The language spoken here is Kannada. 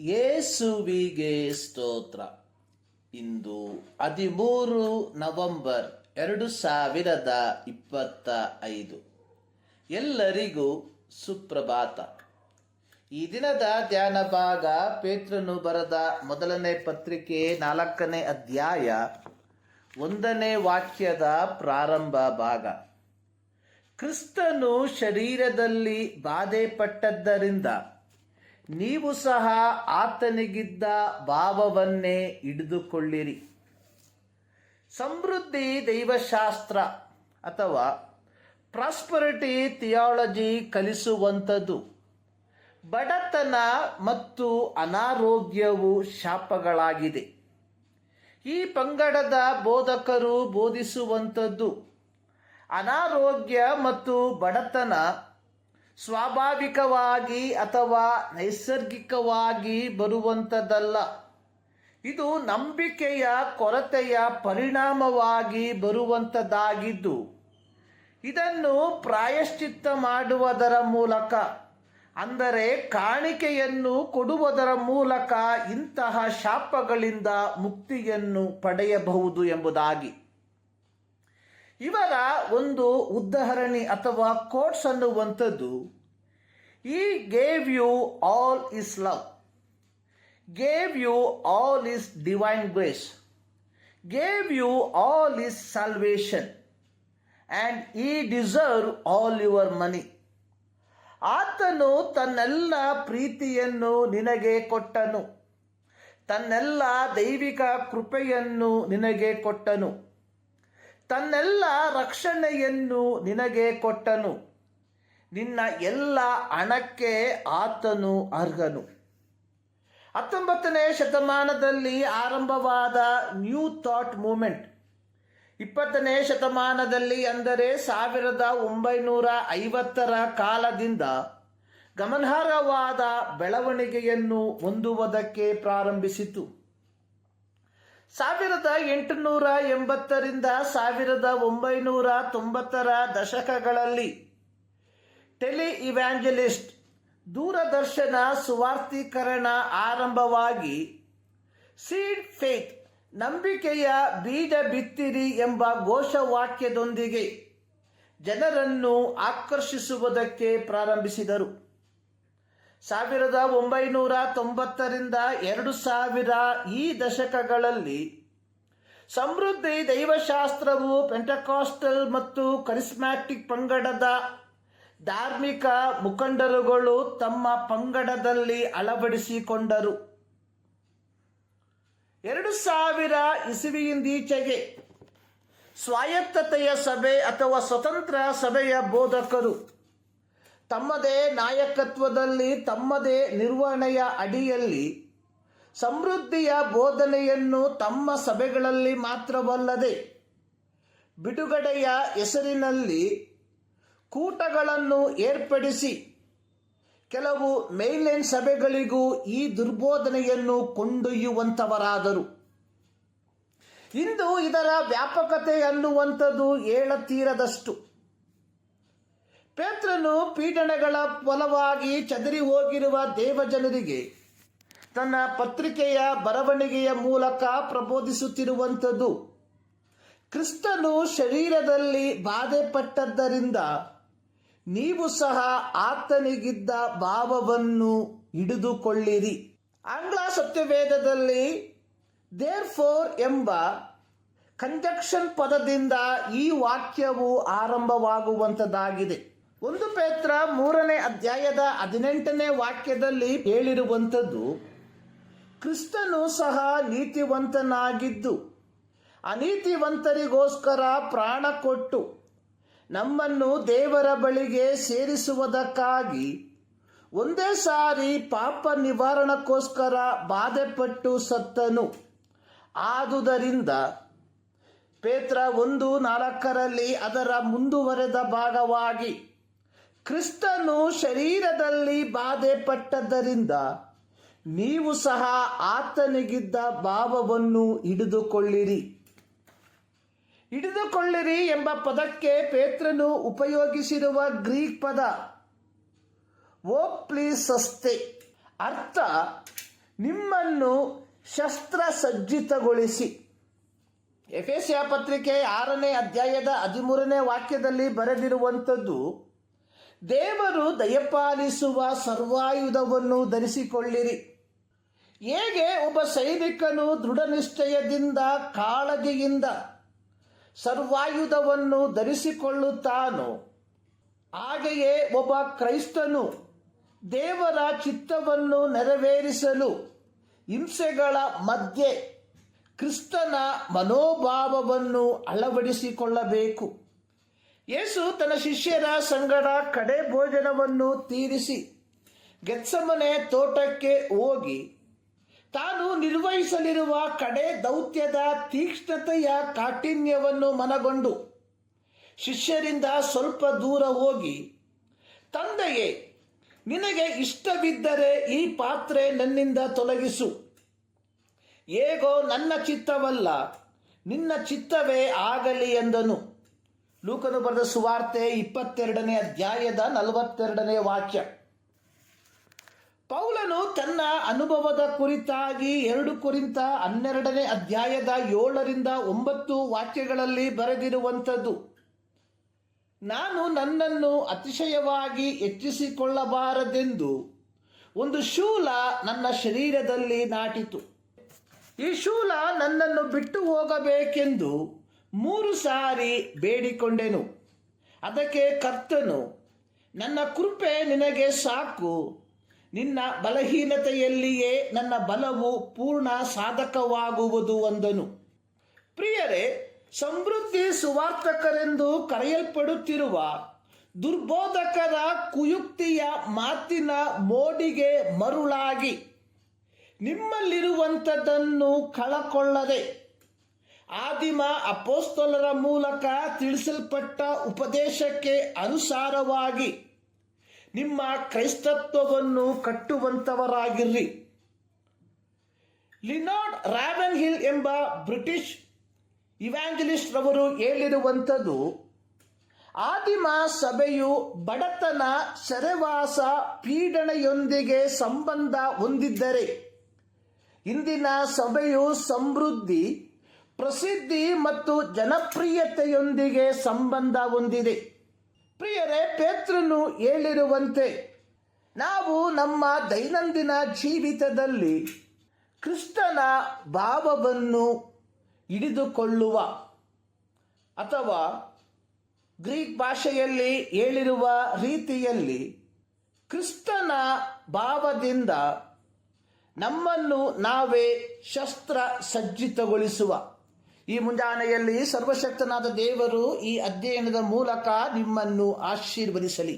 ಯೇಸುವಿಗೆ ಸ್ತೋತ್ರ. ಇಂದು 13 ನವೆಂಬರ್ 2025. ಎಲ್ಲರಿಗೂ ಸುಪ್ರಭಾತ. ಈ ದಿನದ ಧ್ಯಾನ ಭಾಗ ಪೇತ್ರನು ಬರೆದ ಮೊದಲನೇ ಪತ್ರಿಕೆ 4ನೇ ಅಧ್ಯಾಯ 1ನೇ ವಾಕ್ಯದ ಪ್ರಾರಂಭ ಭಾಗ. ಕ್ರಿಸ್ತನು ಶರೀರದಲ್ಲಿ ಬಾಧೆಪಟ್ಟದ್ದರಿಂದ ನೀವು ಸಹ ಆತನಿಗಿದ್ದ ಭಾವವನ್ನೇ ಹಿಡಿದುಕೊಳ್ಳಿರಿ. ಸಮೃದ್ಧಿ ದೈವಶಾಸ್ತ್ರ ಅಥವಾ ಪ್ರಾಸ್ಪರಿಟಿ ಥಿಯಾಲಜಿ ಕಲಿಸುವಂಥದ್ದು ಬಡತನ ಮತ್ತು ಅನಾರೋಗ್ಯವು ಶಾಪಗಳಾಗಿದೆ. ಈ ಪಂಗಡದ ಬೋಧಕರು ಬೋಧಿಸುವಂಥದ್ದು ಅನಾರೋಗ್ಯ ಮತ್ತು ಬಡತನ ಸ್ವಾಭಾವಿಕವಾಗಿ ಅಥವಾ ನೈಸರ್ಗಿಕವಾಗಿ ಬರುವಂಥದ್ದಲ್ಲ. ಇದು ನಂಬಿಕೆಯ ಕೊರತೆಯ ಪರಿಣಾಮವಾಗಿ ಬರುವಂಥದ್ದಾಗಿದ್ದು, ಇದನ್ನು ಪ್ರಾಯಶ್ಚಿತ್ತ ಮಾಡುವುದರ ಮೂಲಕ, ಅಂದರೆ ಕಾಣಿಕೆಯನ್ನು ಕೊಡುವುದರ ಮೂಲಕ ಇಂತಹ ಶಾಪಗಳಿಂದ ಮುಕ್ತಿಯನ್ನು ಪಡೆಯಬಹುದು ಎಂಬುದಾಗಿ. ಇವರ ಒಂದು ಉದಾಹರಣೆ ಅಥವಾ ಕೋಟ್ಸ್ ಅನ್ನುವಂಥದ್ದು, he gave you all his love, gave you all his divine grace, gave you all his salvation and he deserve all your money. ಆತನು ತನ್ನೆಲ್ಲ ಪ್ರೀತಿಯನ್ನು ನಿನಗೆ ಕೊಟ್ಟನು, ತನ್ನೆಲ್ಲ ದೈವಿಕ ಕೃಪೆಯನ್ನು ನಿನಗೆ ಕೊಟ್ಟನು, ತನ್ನೆಲ್ಲ ರಕ್ಷಣೆಯನ್ನು ನಿನಗೆ ಕೊಟ್ಟನು. ನಿನ್ನ ಎಲ್ಲ ಹಣಕ್ಕೆ ಆತನು ಅರ್ಹನು. 19ನೇ ಶತಮಾನದಲ್ಲಿ ಆರಂಭವಾದ ನ್ಯೂ ಥಾಟ್ ಮೂವ್ಮೆಂಟ್ 20ನೇ ಶತಮಾನದಲ್ಲಿ, ಅಂದರೆ 1950ರ ಕಾಲದಿಂದ ಗಮನಾರ್ಹವಾದ ಬೆಳವಣಿಗೆಯನ್ನು ಹೊಂದುವುದಕ್ಕೆ ಪ್ರಾರಂಭಿಸಿತು. 1880ರಿಂದ 1990ರ ದಶಕಗಳಲ್ಲಿ ಟೆಲಿ ಇವ್ಯಾಂಜಲಿಸ್ಟ್, ದೂರದರ್ಶನ ಸುವಾರ್ತೀಕರಣ ಆರಂಭವಾಗಿ ಸೀಡ್ ಫೇತ್, ನಂಬಿಕೆಯ ಬೀಜ ಬಿತ್ತಿರಿ ಎಂಬ ಘೋಷವಾಕ್ಯದೊಂದಿಗೆ ಜನರನ್ನು ಆಕರ್ಷಿಸುವುದಕ್ಕೆ ಪ್ರಾರಂಭಿಸಿದರು. 1990ರಿಂದ 2000 ಈ ದಶಕಗಳಲ್ಲಿ ಸಮೃದ್ಧಿ ದೈವಶಾಸ್ತ್ರವು ಪೆಂಟಕಾಸ್ಟಲ್ ಮತ್ತು ಕರಿಸ್ಮ್ಯಾಟಿಕ್ ಪಂಗಡದ ಧಾರ್ಮಿಕ ಮುಖಂಡರುಗಳು ತಮ್ಮ ಪಂಗಡದಲ್ಲಿ ಅಳವಡಿಸಿಕೊಂಡರು. 2000 ಇಸವಿಯಿಂದೀಚೆಗೆ ಸ್ವಾಯತ್ತತೆಯ ಸಭೆ ಅಥವಾ ಸ್ವತಂತ್ರ ಸಭೆಯ ಬೋಧಕರು ತಮ್ಮದೇ ನಾಯಕತ್ವದಲ್ಲಿ, ತಮ್ಮದೇ ನಿರ್ವಹಣೆಯ ಅಡಿಯಲ್ಲಿ ಸಮೃದ್ಧಿಯ ಬೋಧನೆಯನ್ನು ತಮ್ಮ ಸಭೆಗಳಲ್ಲಿ ಮಾತ್ರವಲ್ಲದೆ ಬಿಡುಗಡೆಯ ಹೆಸರಿನಲ್ಲಿ ಕೂಟಗಳನ್ನು ಏರ್ಪಡಿಸಿ ಕೆಲವು ಮೇಲ್ನೇನ್ ಸಭೆಗಳಿಗೂ ಈ ದುರ್ಬೋಧನೆಯನ್ನು ಕೊಂಡೊಯ್ಯುವಂಥವರಾದರು. ಇಂದು ಇದರ ವ್ಯಾಪಕತೆ ಅನ್ನುವಂಥದ್ದು ಹೇಳತೀರದಷ್ಟು. ಪೇತ್ರನು ಪೀಡನೆಗಳ ಫಲವಾಗಿ ಚದರಿ ಹೋಗಿರುವ ದೇವಜನರಿಗೆ ತನ್ನ ಪತ್ರಿಕೆಯ ಬರವಣಿಗೆಯ ಮೂಲಕ ಪ್ರಬೋಧಿಸುತ್ತಿರುವಂಥದ್ದು, ಕ್ರಿಸ್ತನು ಶರೀರದಲ್ಲಿ ಬಾಧೆಪಟ್ಟದ್ದರಿಂದ ನೀವು ಸಹ ಆತನಿಗಿದ್ದ ಭಾವವನ್ನು ಹಿಡಿದುಕೊಳ್ಳಿರಿ. ಆಂಗ್ಲ ಸತ್ಯವೇದದಲ್ಲಿ ದೇರ್ ಫೋರ್ ಎಂಬ ಕಂಜಕ್ಷನ್ ಪದದಿಂದ ಈ ವಾಕ್ಯವು ಆರಂಭವಾಗುವಂಥದ್ದಾಗಿದೆ. 1 ಪೇತ್ರ 3ನೇ ಅಧ್ಯಾಯದ 18ನೇ ವಾಕ್ಯದಲ್ಲಿ ಹೇಳಿರುವಂಥದ್ದು, ಕ್ರಿಸ್ತನು ಸಹ ನೀತಿವಂತನಾಗಿದ್ದು ಅನೀತಿವಂತರಿಗೋಸ್ಕರ ಪ್ರಾಣ ಕೊಟ್ಟು ನಮ್ಮನ್ನು ದೇವರ ಬಳಿಗೆ ಸೇರಿಸುವುದಕ್ಕಾಗಿ ಒಂದೇ ಸಾರಿ ಪಾಪ ನಿವಾರಣಕ್ಕೋಸ್ಕರ ಬಾಧೆಪಟ್ಟು ಸತ್ತನು. ಆದುದರಿಂದ ಪೇತ್ರ 1:4ರಲ್ಲಿ ಅದರ ಮುಂದುವರೆದ ಭಾಗವಾಗಿ, ಕ್ರಿಸ್ತನು ಶರೀರದಲ್ಲಿ ಬಾಧೆಪಟ್ಟದ್ದರಿಂದ ನೀವು ಸಹ ಆತನಿಗಿದ್ದ ಭಾವವನ್ನು ಹಿಡಿದುಕೊಳ್ಳಿರಿ. ಹಿಡಿದುಕೊಳ್ಳಿರಿ ಎಂಬ ಪದಕ್ಕೆ ಪೇತ್ರನು ಉಪಯೋಗಿಸಿರುವ ಗ್ರೀಕ್ ಪದ ಓಪ್ಲಿಸಸ್ತೆ, ಅರ್ಥ ನಿಮ್ಮನ್ನು ಶಸ್ತ್ರಸಜ್ಜಿತಗೊಳಿಸಿ. ಎಫೆಸ್ಯ ಪತ್ರಿಕೆ 6ನೇ ಅಧ್ಯಾಯದ 13ನೇ ವಾಕ್ಯದಲ್ಲಿ ಬರೆದಿರುವಂಥದ್ದು, ದೇವರು ದಯಪಾಲಿಸುವ ಸರ್ವಾಯುಧವನ್ನು ಧರಿಸಿಕೊಳ್ಳಿರಿ. ಹೇಗೆ ಒಬ್ಬ ಸೈನಿಕನು ದೃಢನಿಶ್ಚಯದಿಂದ ಕಾಳಜಿಯಿಂದ ಸರ್ವಾಯುಧವನ್ನು ಧರಿಸಿಕೊಳ್ಳುತ್ತಾನೋ, ಹಾಗೆಯೇ ಒಬ್ಬ ಕ್ರೈಸ್ತನು ದೇವರ ಚಿತ್ತವನ್ನು ನೆರವೇರಿಸಲು ಹಿಂಸೆಗಳ ಮಧ್ಯೆ ಕ್ರಿಸ್ತನ ಮನೋಭಾವವನ್ನು ಅಳವಡಿಸಿಕೊಳ್ಳಬೇಕು. ಯೇಸು ತನ್ನ ಶಿಷ್ಯರ ಸಂಗಡ ಕಡೆ ಭೋಜನವನ್ನು ತೀರಿಸಿ ಗೆತ್ಸಮನೆ ತೋಟಕ್ಕೆ ಹೋಗಿ ತಾನು ನಿರ್ವಹಿಸಲಿರುವ ಕಡೆ ದೌತ್ಯದ ತೀಕ್ಷ್ಣತೆಯ ಕಾಠಿಣ್ಯವನ್ನು ಮನಗೊಂಡು ಶಿಷ್ಯರಿಂದ ಸ್ವಲ್ಪ ದೂರ ಹೋಗಿ, ತಂದೆಯೇ, ನಿನಗೆ ಇಷ್ಟವಿದ್ದರೆ ಈ ಪಾತ್ರೆ ನನ್ನಿಂದ ತೊಲಗಿಸು. ಹೇಗೋ ನನ್ನ ಚಿತ್ತವಲ್ಲ, ನಿನ್ನ ಚಿತ್ತವೇ ಆಗಲಿ ಎಂದನು. ಲೂಕನು ಬರೆದ ಸುವಾರ್ತೆ 22ನೇ ಅಧ್ಯಾಯದ 42ನೇ ವಾಕ್ಯ. ಪೌಲನು ತನ್ನ ಅನುಭವದ ಕುರಿತಾಗಿ 2 ಕೊರಿಂಥ 12ನೇ ಅಧ್ಯಾಯದ 7ರಿಂದ 9 ವಾಕ್ಯಗಳಲ್ಲಿ ಬರೆದಿರುವಂಥದ್ದು, ನಾನು ನನ್ನನ್ನು ಅತಿಶಯವಾಗಿ ಹೆಚ್ಚಿಸಿಕೊಳ್ಳಬಾರದೆಂದು ಒಂದು ಶೂಲ ನನ್ನ ಶರೀರದಲ್ಲಿ ನಾಟಿತು. ಈ ಶೂಲ ನನ್ನನ್ನು ಬಿಟ್ಟು ಹೋಗಬೇಕೆಂದು 3 ಸಾರಿ ಬೇಡಿಕೊಂಡೆನು. ಅದಕ್ಕೆ ಕರ್ತನು, ನನ್ನ ಕೃಪೆ ನಿನಗೆ ಸಾಕು, ನಿನ್ನ ಬಲಹೀನತೆಯಲ್ಲಿಯೇ ನನ್ನ ಬಲವು ಪೂರ್ಣ ಸಾಧಕವಾಗುವುದು ಅಂದನು. ಪ್ರಿಯರೇ, ಸಮೃದ್ಧಿ ಸುವಾರ್ತಕರೆಂದು ಕರೆಯಲ್ಪಡುತ್ತಿರುವ ದುರ್ಬೋಧಕರ ಕುಯುಕ್ತಿಯ ಮಾತಿನ ಮೋಡಿಗೆ ಮರುಳಾಗಿ ನಿಮ್ಮಲ್ಲಿರುವಂಥದ್ದನ್ನು ಕಳಕೊಳ್ಳದೆ ಆದಿಮ ಅಪೊಸ್ತಲರ ಮೂಲಕ ತಿಳಿಸಲ್ಪಟ್ಟ ಉಪದೇಶಕ್ಕೆ ಅನುಸಾರವಾಗಿ ನಿಮ್ಮ ಕ್ರೈಸ್ತತ್ವವನ್ನು ಕಟ್ಟುವಂಥವರಾಗಿರ್ರಿ. ಲಿನಾರ್ಡ್ ರಾವೆನ್ಹಿಲ್ ಎಂಬ ಬ್ರಿಟಿಷ್ ಇವ್ಯಾಂಜಲಿಸ್ಟ್ ರವರು ಹೇಳಿರುವಂಥದ್ದು, ಆದಿಮ ಸಭೆಯು ಬಡತನ, ಸೆರೆವಾಸ, ಪೀಡನೆಯೊಂದಿಗೆ ಸಂಬಂಧ ಹೊಂದಿದ್ದರೆ ಇಂದಿನ ಸಭೆಯು ಸಮೃದ್ಧಿ, ಪ್ರಸಿದ್ಧಿ ಮತ್ತು ಜನಪ್ರಿಯತೆಯೊಂದಿಗೆ ಸಂಬಂಧ ಹೊಂದಿದೆ. ಪ್ರಿಯರೇ, ಪೇತ್ರನು ಹೇಳಿರುವಂತೆ ನಾವು ನಮ್ಮ ದೈನಂದಿನ ಜೀವಿತದಲ್ಲಿ ಕ್ರಿಸ್ತನ ಭಾವವನ್ನು ಹಿಡಿದುಕೊಳ್ಳುವ, ಅಥವಾ ಗ್ರೀಕ್ ಭಾಷೆಯಲ್ಲಿ ಹೇಳಿರುವ ರೀತಿಯಲ್ಲಿ ಕ್ರಿಸ್ತನ ಭಾವದಿಂದ ನಮ್ಮನ್ನು ನಾವೇ ಶಸ್ತ್ರ ಸಜ್ಜಿತಗೊಳಿಸುವ ಈ ಮುಂಜಾನೆಯಲ್ಲಿ ಸರ್ವಶಕ್ತನಾದ ದೇವರು ಈ ಅಧ್ಯಯನದ ಮೂಲಕ ನಿಮ್ಮನ್ನು ಆಶೀರ್ವದಿಸಲಿ.